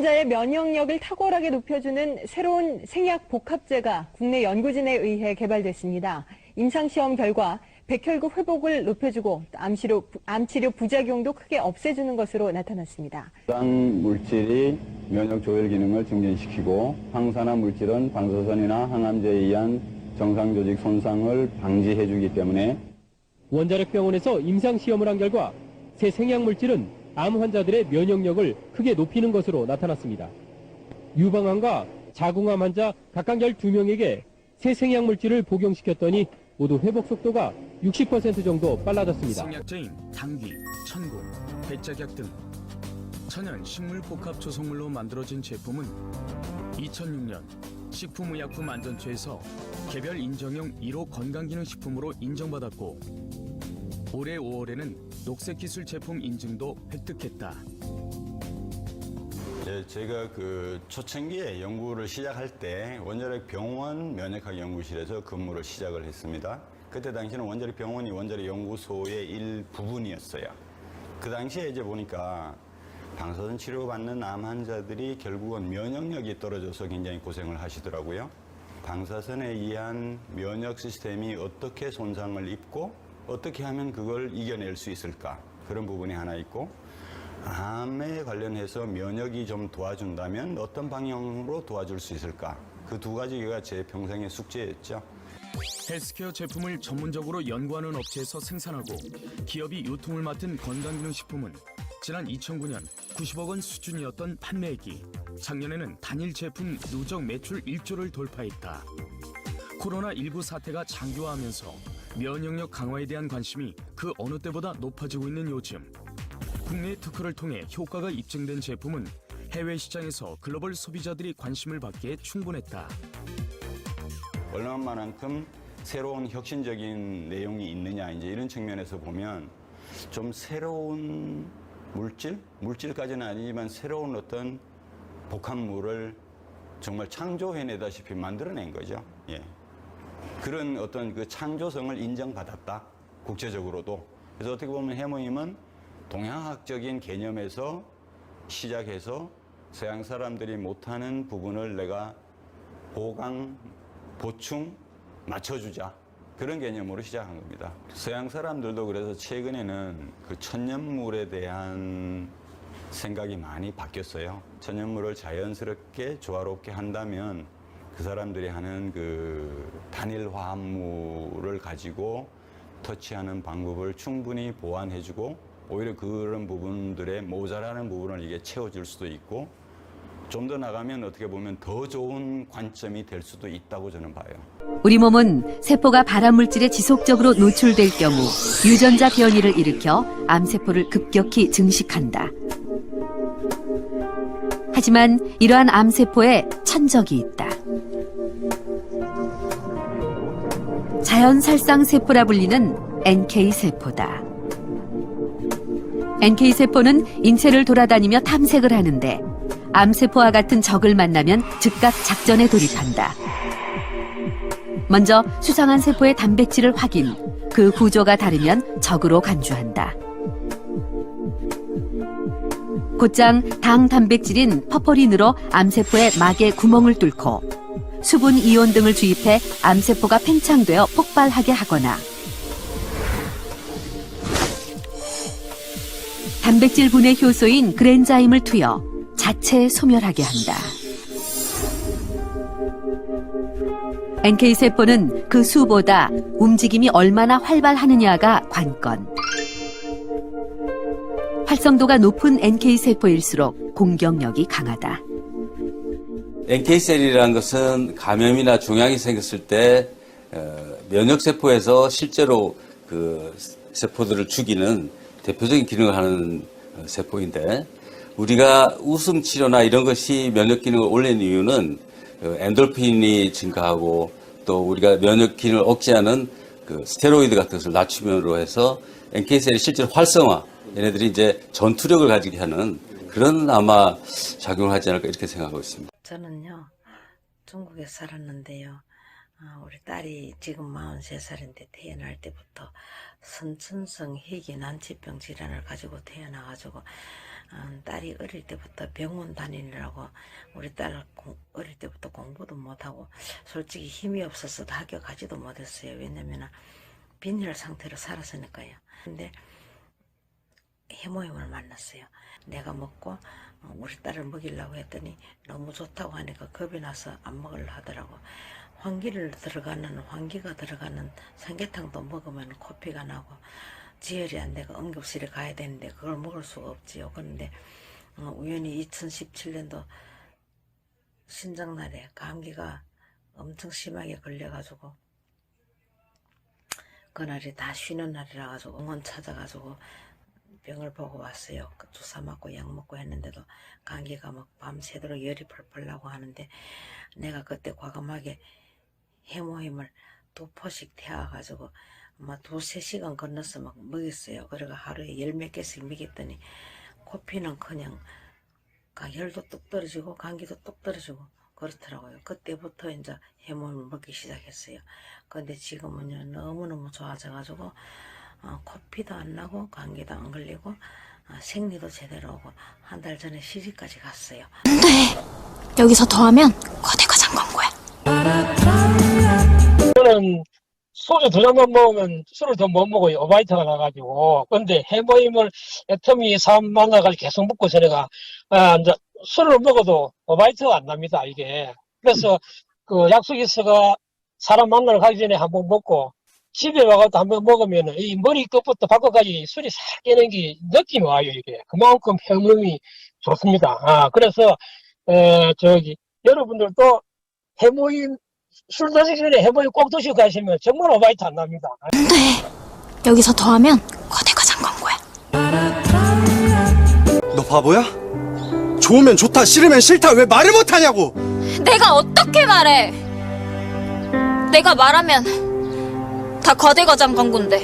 암환자의 면역력을 탁월하게 높여주는 새로운 생약 복합제가 국내 연구진에 의해 개발됐습니다. 임상시험 결과 백혈구 회복을 높여주고 암치료 부작용도 크게 없애주는 것으로 나타났습니다. 해당 물질이 면역 조절 기능을 증진시키고 항산화 물질은 방사선이나 항암제에 의한 정상 조직 손상을 방지해주기 때문에 원자력병원에서 임상시험을 한 결과 새 생약물질은 암 환자들의 면역력을 크게 높이는 것으로 나타났습니다. 유방암과 자궁암 환자 각각 12명에게 새 생약물질을 복용시켰더니 모두 회복 속도가 60% 정도 빨라졌습니다. 생약제인 당귀, 천국, 배짝약 등 천연 식물 복합 조성물로 만들어진 제품은 2006년 식품의약품안전처에서 개별 인정형 1호 건강기능식품으로 인정받았고 올해 5월에는 녹색기술 제품 인증도 획득했다. 제가 초창기에 연구를 시작할 때 원자력 병원 면역학 연구실에서 근무를 시작을 했습니다. 그때 당시는 원자력 병원이 원자력 연구소의 일부분이었어요. 그 당시에 이제 보니까 방사선 치료받는 암 환자들이 결국은 면역력이 떨어져서 굉장히 고생을 하시더라고요. 방사선에 의한 면역 시스템이 어떻게 손상을 입고 어떻게 하면 그걸 이겨낼 수 있을까? 그런 부분이 하나 있고 암에 관련해서 면역이 좀 도와준다면 어떤 방향으로 도와줄 수 있을까? 그 두 가지가 제 평생의 숙제였죠. 헬스케어 제품을 전문적으로 연구하는 업체에서 생산하고 기업이 유통을 맡은 건강기능식품은 지난 2009년 90억 원 수준이었던 판매액이 작년에는 단일 제품 누적 매출 1조를 돌파했다. 코로나19 사태가 장기화하면서 면역력 강화에 대한 관심이 그 어느 때보다 높아지고 있는 요즘 국내 특허를 통해 효과가 입증된 제품은 해외 시장에서 글로벌 소비자들이 관심을 받기에 충분했다. 얼마만큼 새로운 혁신적인 내용이 있느냐 이제 이런 측면에서 보면 좀 새로운 물질까지는 아니지만 새로운 어떤 복합물을 정말 창조해내다시피 만들어낸 거죠. 예. 그런 어떤 그 창조성을 인정받았다. 국제적으로도. 그래서 어떻게 보면 해모임은 동양학적인 개념에서 시작해서 서양 사람들이 못하는 부분을 내가 보강, 보충, 맞춰주자. 그런 개념으로 시작한 겁니다. 서양 사람들도 그래서 최근에는 그 천연물에 대한 생각이 많이 바뀌었어요. 천연물을 자연스럽게 조화롭게 한다면 그 사람들이 하는 그 단일 화합물을 가지고 터치하는 방법을 충분히 보완해주고 오히려 그런 부분들의 모자라는 부분을 이게 채워줄 수도 있고 좀 더 나가면 어떻게 보면 더 좋은 관점이 될 수도 있다고 저는 봐요. 우리 몸은 세포가 발암물질에 지속적으로 노출될 경우 유전자 변이를 일으켜 암세포를 급격히 증식한다. 하지만 이러한 암세포에 천적이 있다. 자연살상세포라 불리는 NK세포다. NK세포는 인체를 돌아다니며 탐색을 하는데 암세포와 같은 적을 만나면 즉각 작전에 돌입한다. 먼저 수상한 세포의 단백질을 확인, 그 구조가 다르면 적으로 간주한다. 곧장 당 단백질인 퍼포린으로 암세포의 막에 구멍을 뚫고 수분 이온 등을 주입해 암세포가 팽창되어 폭발하게 하거나 단백질 분해 효소인 그랜자임을 투여 자체 소멸하게 한다. NK세포는 그 수보다 움직임이 얼마나 활발하느냐가 관건. 활성도가 높은 NK세포일수록 공격력이 강하다. NK셀이라는 것은 감염이나 종양이 생겼을 때 면역세포에서 실제로 그 세포들을 죽이는 대표적인 기능을 하는 세포인데 우리가 웃음 치료나 이런 것이 면역 기능을 올리는 이유는 엔돌핀이 증가하고 또 우리가 면역 기능을 억제하는 그 스테로이드 같은 것을 낮춤으로 해서 NK셀이 실제로 활성화, 얘네들이 이제 전투력을 가지게 하는 그런 아마 작용을 하지 않을까 이렇게 생각하고 있습니다. 저는요, 중국에 살았는데요. 우리 딸이 지금 43살인데 태어날 때부터 선천성 희귀 난치병 질환을 가지고 태어나가지고 딸이 어릴 때부터 병원 다니느라고 우리 딸 어릴 때부터 공부도 못하고 솔직히 힘이 없어서 학교 가지도 못했어요. 왜냐면 빈혈 상태로 살았으니까요. 근데 해모임을 만났어요. 내가 먹고 우리 딸을 먹이려고 했더니 너무 좋다고 하니까 겁이 나서 안 먹으려 하더라고. 환기가 들어가는 삼계탕도 먹으면 코피가 나고 지혈이 안 되고 응급실에 가야 되는데 그걸 먹을 수가 없지요. 그런데 우연히 2017년도 신장날에 감기가 엄청 심하게 걸려가지고 그날이 다 쉬는 날이라 가지고 응원 찾아가지고 병을 보고 왔어요. 주사 맞고 약 먹고 했는데도 감기가 막 밤새도록 열이 펄펄 나고 하는데 내가 그때 과감하게 해모임을 2포씩 태워가지고 아마 2-3시간 건너서 막 먹였어요. 그래가 하루에 10몇 개씩 먹였더니 코피는 그냥 혈도 뚝 떨어지고 감기도 뚝 떨어지고 그렇더라고요. 그때부터 이제 해모임을 먹기 시작했어요. 근데 지금은요 너무너무 좋아져가지고 코피도 안 나고 감기도 안 걸리고 생리도 제대로 오고 한 달 전에 시집까지 갔어요. 근데 여기서 더하면 거대가 장광고야. 저는 소주 2잔만 먹으면 술을 더 못 먹어요. 오바이트가 나가지고. 근데 해모임을 애터미 사람 만나가지고 계속 먹고 저래가 이제 술을 먹어도 오바이트가 안 납니다. 이게. 그래서 그 약속 있어가 사람 만나러 가기 전에 한번 먹고 집에 와가지고 한번 먹으면 이 머리 끝부터 발끝까지 술이 싹 깨는 게 느낌이 와요. 이게 그만큼 해모임이 좋습니다. 그래서 여러분들도 해모임 술 드시기 전에 해모임 꼭 드시고 가시면 정말 오바이트 안 납니다. 근데 여기서 더하면 거대가 장광고야. 너 바보야? 좋으면 좋다, 싫으면 싫다, 왜 말을 못하냐고! 내가 어떻게 말해? 내가 말하면 다 거대가 장광고인데.